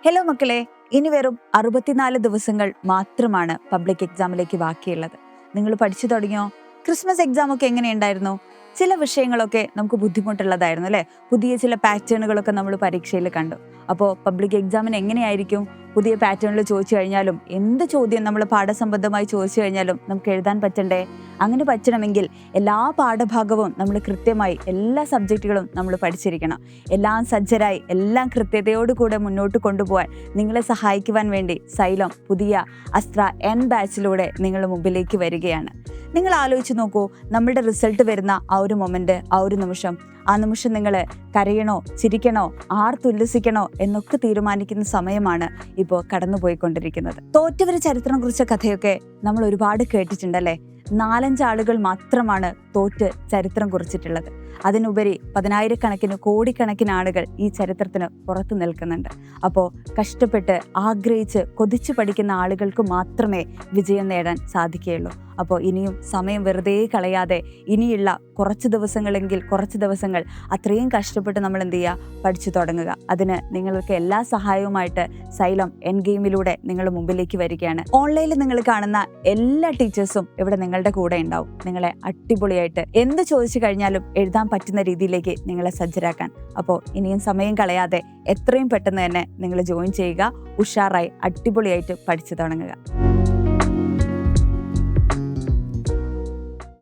Hello മക്കളെ, ഇനി വെറും 64 ദിവസങ്ങൾ മാത്രമാണ് പബ്ലിക് എക്സാമിലേക്ക് ബാക്കിയുള്ളത്. നിങ്ങൾ പഠിച്ചു തുടങ്ങിയോ? ക്രിസ്മസ് എക്സാം ഒക്കെ എങ്ങനെയുണ്ടായിരുന്നു? ചില വിഷയങ്ങളൊക്കെ നമുക്ക് ബുദ്ധിമുട്ടുള്ളതായിരുന്നു അല്ലേ? പുതിയ ചില പാറ്റേണുകളൊക്കെ നമ്മൾ പരീക്ഷയിൽ കണ്ടു. അപ്പോൾ പബ്ലിക് എക്സാമിന് എങ്ങനെയായിരിക്കും? പുതിയ പാറ്റേണിൽ ചോദിച്ചു കഴിഞ്ഞാലും എന്ത് ചോദ്യം നമ്മൾ പാഠസംബന്ധമായി ചോദിച്ചു കഴിഞ്ഞാലും നമുക്ക് എഴുതാൻ പറ്റണ്ടേ? അങ്ങനെ പറ്റണമെങ്കിൽ എല്ലാ പാഠഭാഗവും നമ്മൾ കൃത്യമായി എല്ലാ സബ്ജക്റ്റുകളും നമ്മൾ പഠിച്ചിരിക്കണം. എല്ലാം സജ്ജരായി എല്ലാം കൃത്യതയോടുകൂടെ മുന്നോട്ട് കൊണ്ടുപോകാൻ നിങ്ങളെ സഹായിക്കുവാൻ വേണ്ടി സൈലം പുതിയ അസ്ത്ര N ബാച്ചിലൂടെ നിങ്ങളുടെ മുമ്പിലേക്ക് വരികയാണ്. നിങ്ങൾ ആലോചിച്ച് നോക്കൂ, നമ്മുടെ റിസൾട്ട് വരുന്ന ആ ഒരു മൊമെന്റ്, ആ ഒരു നിമിഷം, ആ നിമിഷം നിങ്ങൾ കരയണോ, ചിരിക്കണോ, ആർത്തുല്ലസിക്കണോ എന്നൊക്കെ തീരുമാനിക്കുന്ന സമയമാണ് ഇപ്പോൾ കടന്നുപോയിക്കൊണ്ടിരിക്കുന്നത്. തോറ്റവരെ ചരിത്രം കുറിച്ച കഥയൊക്കെ നമ്മൾ ഒരുപാട് കേട്ടിട്ടുണ്ടല്ലേ? 4-5 ആളുകൾ മാത്രമാണ് തോറ്റ് ചരിത്രം കുറിച്ചിട്ടുള്ളത്. അതിനുപരി 10,000-കണക്കിന് കോടിക്കണക്കിന് ആളുകൾ ഈ ചരിത്രത്തിന് പുറത്തു നിൽക്കുന്നുണ്ട്. അപ്പോൾ കഷ്ടപ്പെട്ട് ആഗ്രഹിച്ച് കൊതിച്ചു പഠിക്കുന്ന ആളുകൾക്ക് മാത്രമേ വിജയം നേടാൻ സാധിക്കുകയുള്ളൂ. അപ്പോൾ ഇനിയും സമയം വെറുതെ കളയാതെ ഇനിയുള്ള കുറച്ച് ദിവസങ്ങൾ അത്രയും കഷ്ടപ്പെട്ട് നമ്മൾ എന്ത് ചെയ്യുക, പഠിച്ചു തുടങ്ങുക. അതിന് നിങ്ങൾക്ക് എല്ലാ സഹായവുമായിട്ട് സൈലം N ഗെയിമിലൂടെ നിങ്ങളുടെ മുമ്പിലേക്ക് വരികയാണ്. ഓൺലൈനിൽ നിങ്ങൾ കാണുന്ന എല്ലാ ടീച്ചേഴ്സും ഇവിടെ നിങ്ങളുടെ കൂടെ ഉണ്ടാവും. നിങ്ങളെ അടിപൊളിയായിട്ട് എന്ത് ചോദിച്ചു കഴിഞ്ഞാലും എഴുതാൻ പറ്റുന്ന രീതിയിലേക്ക് നിങ്ങളെ സജ്ജരാക്കാൻ. അപ്പോൾ ഇനിയും സമയം കളയാതെ എത്രയും പെട്ടെന്ന് തന്നെ നിങ്ങൾ ജോയിൻ ചെയ്യുക. ഉഷാറായി അടിപൊളിയായിട്ട് പഠിച്ചു തുടങ്ങുക.